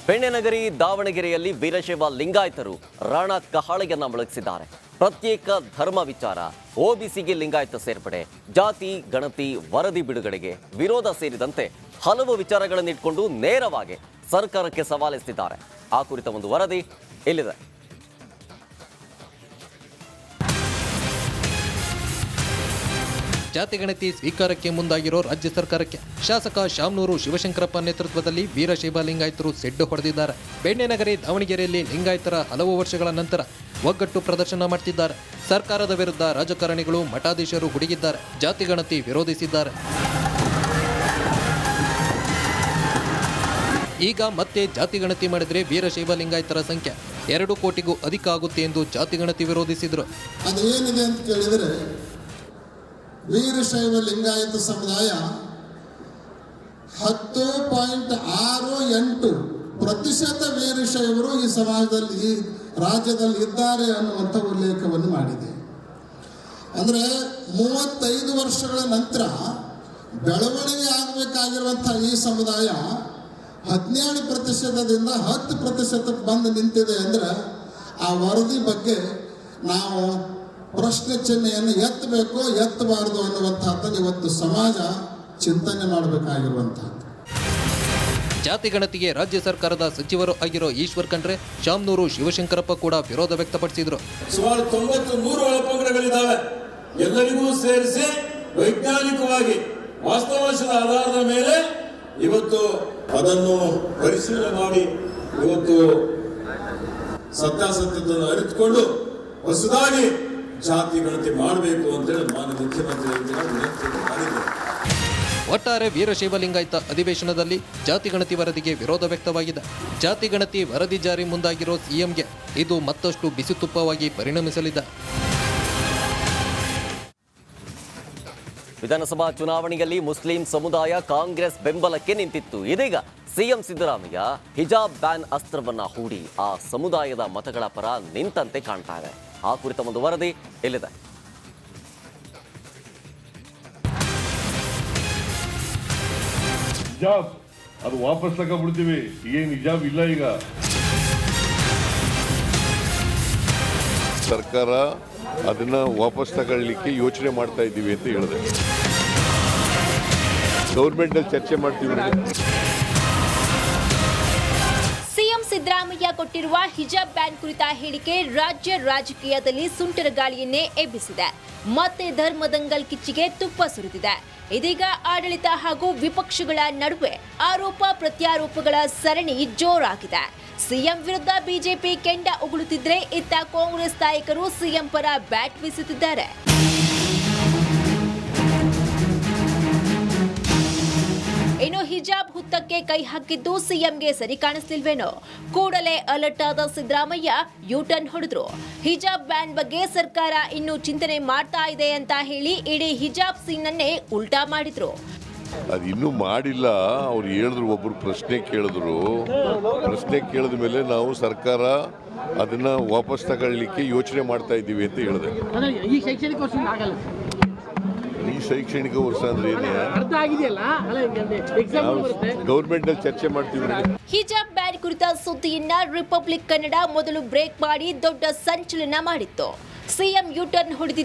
ಬೆಣ್ಣೆನಗರಿ ದಾವಣಗೆರೆಯಲ್ಲಿ ವೀರಶೈವ ಲಿಂಗಾಯತರು ರಾಣ ಕಹಳೆಯನ್ನ ಮೊಳಗಿಸಿದ್ದಾರೆ. ಪ್ರತ್ಯೇಕ ಧರ್ಮ ವಿಚಾರ, ಒಬಿಸಿಗೆ ಲಿಂಗಾಯತ ಸೇರ್ಪಡೆ, ಜಾತಿ ಗಣತಿ ವರದಿ ಬಿಡುಗಡೆಗೆ ವಿರೋಧ ಸೇರಿದಂತೆ ಹಲವು ವಿಚಾರಗಳನ್ನಿಟ್ಕೊಂಡು ನೇರವಾಗಿ ಸರ್ಕಾರಕ್ಕೆ ಸವಾಲೆಸೆದಿದ್ದಾರೆ. ಆ ಕುರಿತ ಒಂದು ವರದಿ ಇಲ್ಲಿದೆ. ಜಾತಿ ಗಣತಿ ಸ್ವೀಕಾರಕ್ಕೆ ಮುಂದಾಗಿರೋ ರಾಜ್ಯ ಸರ್ಕಾರಕ್ಕೆ ಶಾಸಕ ಶಾಮನೂರು ಶಿವಶಂಕರಪ್ಪ ನೇತೃತ್ವದಲ್ಲಿ ವೀರಶೈವ ಲಿಂಗಾಯತರು ಸೆಡ್ಡು ಹೊಡೆದಿದ್ದಾರೆ. ಬೆಣ್ಣೆನಗರಿ ದಾವಣಗೆರೆಯಲ್ಲಿ ಲಿಂಗಾಯತರ ಹಲವು ವರ್ಷಗಳ ನಂತರ ಒಗ್ಗಟ್ಟು ಪ್ರದರ್ಶನ ಮಾಡ್ತಿದ್ದಾರೆ. ಸರ್ಕಾರದ ವಿರುದ್ಧ ರಾಜಕಾರಣಿಗಳು ಮಠಾಧೀಶರು ಹುಡುಗಿದ್ದಾರೆ. ಜಾತಿ ಗಣತಿ ವಿರೋಧಿಸಿದ್ದಾರೆ. ಈಗ ಮತ್ತೆ ಜಾತಿ ಗಣತಿ ಮಾಡಿದ್ರೆ ವೀರಶೈವ ಲಿಂಗಾಯತರ ಸಂಖ್ಯೆ 2 ಕೋಟಿಗೂ ಅಧಿಕ ಆಗುತ್ತೆ ಎಂದು ಜಾತಿ ಗಣತಿ ವಿರೋಧಿಸಿದ್ರು. ಅದೇನಿದೆ ಅಂತ ಕೇಳಿದರೆ, ವೀರಶೈವ ಲಿಂಗಾಯತ ಸಮುದಾಯ 10.68% ವೀರಶೈವರು ಈ ಸಮಾಜದಲ್ಲಿ, ಈ ರಾಜ್ಯದಲ್ಲಿ ಇದ್ದಾರೆ ಅನ್ನುವಂಥ ಉಲ್ಲೇಖವನ್ನು ಮಾಡಿದೆ. ಅಂದರೆ 35 ವರ್ಷಗಳ ನಂತರ ಬೆಳವಣಿಗೆ ಆಗಬೇಕಾಗಿರುವಂಥ ಈ ಸಮುದಾಯ 17%ದಿಂದ 10% ಬಂದು ನಿಂತಿದೆ. ಅಂದರೆ ಆ ವರದಿ ಬಗ್ಗೆ ನಾವು ಪ್ರಶ್ನೆ ಚಿಹ್ನೆಯನ್ನು ಎತ್ತಬೇಕು, ಎತ್ತಬಾರದು ಅನ್ನುವಂಥದ್ದನ್ನು ಇವತ್ತು ಸಮಾಜ ಚಿಂತನೆ ಮಾಡಬೇಕಾಗಿರುವಂಥದ್ದು. ಜಾತಿ ಗಣತಿಗೆ ರಾಜ್ಯ ಸರ್ಕಾರದ ಸಚಿವರು ಆಗಿರೋ ಈಶ್ವರ್ ಖಂಡ್ರೆ, ಶಾಮನೂರು ಶಿವಶಂಕರಪ್ಪ ಕೂಡ ವಿರೋಧ ವ್ಯಕ್ತಪಡಿಸಿದ್ರು. ಸುಮಾರು 93 ಒಳಪಂಗಡಗಳಿದ್ದಾವೆ. ಎಲ್ಲರಿಗೂ ಸೇರಿಸಿ ವೈಜ್ಞಾನಿಕವಾಗಿ ವಾಸ್ತವಾಂಶದ ಆಧಾರದ ಮೇಲೆ ಇವತ್ತು ಅದನ್ನು ಪರಿಶೀಲನೆ ಮಾಡಿ ಇವತ್ತು ಸತ್ಯಾಸತ್ಯತೆಯನ್ನು ಅರಿತುಕೊಂಡು ಹೊಸದಾಗಿ ಜಾತಿ ಗಣತಿ ಮಾಡಬೇಕು ಅಂತೇಳಿ ಮಾನ್ಯ ಮುಖ್ಯಮಂತ್ರಿಗಳಿಗೆ ವಿನಂತಿ ಮಾಡಿದ್ದೇವೆ. ಒಟ್ಟಾರೆ ವೀರಶೈವ ಲಿಂಗಾಯತ ಅಧಿವೇಶನದಲ್ಲಿ ಜಾತಿ ಗಣತಿ ವರದಿಗೆ ವಿರೋಧ ವ್ಯಕ್ತವಾಗಿದೆ. ಜಾತಿ ಗಣತಿ ವರದಿ ಜಾರಿ ಮುಂದಾಗಿರೋ ಸಿಎಂಗೆ ಇದು ಮತ್ತಷ್ಟು ಬಿಸಿತುಪ್ಪವಾಗಿ ಪರಿಣಮಿಸಲಿದೆ. ವಿಧಾನಸಭಾ ಚುನಾವಣೆಯಲ್ಲಿ ಮುಸ್ಲಿಂ ಸಮುದಾಯ ಕಾಂಗ್ರೆಸ್ ಬೆಂಬಲಕ್ಕೆ ನಿಂತಿತ್ತು. ಇದೀಗ ಸಿಎಂ ಸಿದ್ದರಾಮಯ್ಯ ಹಿಜಾಬ್ ಬ್ಯಾನ್ ಅಸ್ತ್ರವನ್ನ ಹೂಡಿ ಆ ಸಮುದಾಯದ ಮತಗಳ ಪರ ನಿಂತಂತೆ ಕಾಣ್ತಾ ಇದೆ. ಆ ಕುರಿತ ಒಂದು ವರದಿ ಇಲ್ಲಿದೆ. ಹಿಜಾಬ್ ಅದು ವಾಪಸ್ ತಗೊಂಡ್ಬಿಡ್ತೀವಿ, ಏನ್ ಹಿಜಾಬ್ ಇಲ್ಲ. ಈಗ ಸರ್ಕಾರ ಅದನ್ನ ವಾಪಸ್ ತಗೊಳ್ಳಿಕ್ಕೆ ಯೋಚನೆ ಮಾಡ್ತಾ ಇದ್ದೀವಿ ಅಂತ ಹೇಳಿದೆ. ಗೌರ್ಮೆಂಟ್ ಅಲ್ಲಿ ಚರ್ಚೆ ಮಾಡ್ತೀವಿ. ಸಿಎಂ ಸಿದ್ದರಾಮಯ್ಯ ಕೊಟ್ಟಿರುವ ಹಿಜಾಬ್ ಬ್ಯಾನ್ ಕುರಿತ ಹೇಳಿಕೆ ರಾಜ್ಯ ರಾಜಕೀಯದಲ್ಲಿ ಸುಂಟರ ಗಾಳಿಯನ್ನೇ ಎಬ್ಬಿಸಿದೆ. ಮತ್ತೆ ಧರ್ಮದಂಗಲ್ ಕಿಚ್ಚಿಗೆ ತುಪ್ಪ ಸುರಿದಿದೆ. ಇದೀಗ ಆಡಳಿತ ಹಾಗೂ ವಿಪಕ್ಷಗಳ ನಡುವೆ ಆರೋಪ ಪ್ರತ್ಯಾರೋಪಗಳ ಸರಣಿ ಜೋರಾಗಿದೆ. ಸಿಎಂ ವಿರುದ್ಧ ಬಿಜೆಪಿ ಕೆಂಡ ಉಗುಳುತ್ತಿದ್ರೆ, ಇತ್ತ ಕಾಂಗ್ರೆಸ್ ನಾಯಕರು ಸಿಎಂ ಪರ ಬ್ಯಾಟ್ ಬೀಸುತ್ತಿದ್ದಾರೆ. ಇನ್ನು ಹಿಜಾಬ್ ಹುತ್ತಕ್ಕೆ ಕೈ ಹಾಕಿದ್ದು ಸಿಎಂಗೆ ಸರಿ ಕಾಣಿಸ್ಲಿಲ್ವೇನೋ. ಕೂಡಲೇ ಅಲರ್ಟ್ ಆದ ಸಿದ್ದರಾಮಯ್ಯ ಯೂಟರ್ನ್ ಹೊಡೆದ್ರು. ಹಿಜಾಬ್ ಬ್ಯಾನ್ ಬಗ್ಗೆ ಸರ್ಕಾರ ಇನ್ನೂ ಚಿಂತನೆ ಮಾಡ್ತಾ ಇದೆ ಅಂತ ಹೇಳಿ ಇಡೀ ಹಿಜಾಬ್ ಸೀನ್ ಅನ್ನೇ ಉಲ್ಟಾ ಮಾಡಿದ್ರು. ಅದು ಇನ್ನೂ ಮಾಡಿಲ್ಲ. ಅವ್ರು ಹೇಳಿದ್ರು, ಒಬ್ರು ಪ್ರಶ್ನೆ ಕೇಳಿದ್ರು. ಪ್ರಶ್ನೆ ಕೇಳಿದ ಮೇಲೆ ನಾವು ಸರ್ಕಾರ ಅದನ್ನ ವಾಪಸ್ ತಗೊಳ್ಳಿಕ್ಕೆ ಯೋಚನೆ ಮಾಡ್ತಾ ಇದ್ದೀವಿ ಅಂತ ಹೇಳಿದೆ. ಈ ಶೈಕ್ಷಣಿಕ ವರ್ಷ ಅಂದ್ರೆ ಏನೇ ಗೌರ್ಮೆಂಟ್ ಅಲ್ಲಿ ಚರ್ಚೆ ಮಾಡ್ತೀವಿ. ಹಿಜಾಬ್ ಬ್ಯಾನ್ ಕುರಿತ ಸುದ್ದಿಯನ್ನ ರಿಪಬ್ಲಿಕ್ ಕನ್ನಡ ಮೊದಲು ಬ್ರೇಕ್ ಮಾಡಿ ದೊಡ್ಡ ಸಂಚಲನ ಮಾಡಿತ್ತು. CM U-turn ಹೊಡೆದಿದ್ದ